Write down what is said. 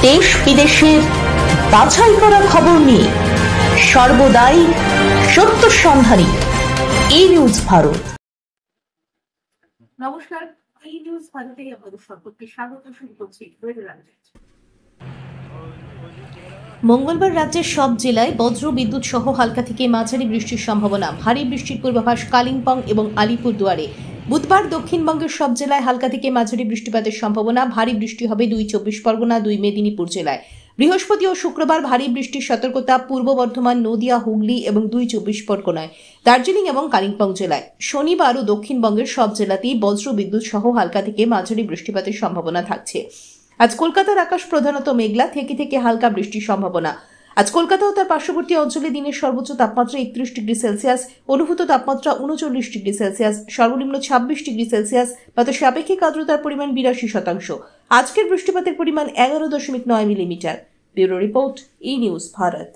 দেশ বিদেশের বাছাই করা খবর নিয়ে সর্বদাই সত্য সন্ধানী এই নিউজ ভারত। নমস্কার, এই নিউজ ভারতে আপনাদের সকলকে স্বাগত। শুরু করছি মঙ্গলবার রাজ্যের সব জেলায় বজ্র বিদ্যুৎ সহ হালকা থেকে মাঝারি বৃষ্টির সম্ভাবনা। ভারী বৃষ্টির পূর্বাভাস কালিম্পং এবং আলিপুরদুয়ারে। বুধবার দক্ষিণবঙ্গের সব জেলায় হালকা থেকে মাঝারি বৃষ্টিপাতের সম্ভাবনা। ভারী বৃষ্টি হবে 2 চব্বিশ পরগনা, 2 মেদিনীপুর জেলায়। বৃহস্পতি ও শুক্রবার ভারী বৃষ্টির সতর্কতা পূর্ব বর্ধমান, নদিয়া, হুগলি এবং 2 চব্বিশ পরগনায়, দার্জিলিং এবং কালিম্পং জেলায়। শনিবার ও দক্ষিণবঙ্গের সব জেলাতেই বজ্র বিদ্যুৎ সহ হালকা থেকে মাঝারি বৃষ্টিপাতের সম্ভাবনা থাকছে। আজ কলকাতার আকাশ প্রধানত মেঘলা থেকে হালকা বৃষ্টির সম্ভাবনা। আজ কলকাতা ও তার পার্শ্ববর্তী অঞ্চলে দিনের সর্বোচ্চ তাপমাত্রা 31 ডিগ্রি সেলসিয়াস, অনুভূত তাপমাত্রা 39 ডিগ্রি সেলসিয়াস, সর্বনিম্ন 26 ডিগ্রি সেলসিয়াস। বাতাসে আপেক্ষিক আর্দ্রতার পরিমাণ 82%। আজকের বৃষ্টিপাতের পরিমাণ 11.9 মিলিমিটার। ব্যুরো রিপোর্ট, ই নিউজ ভারত।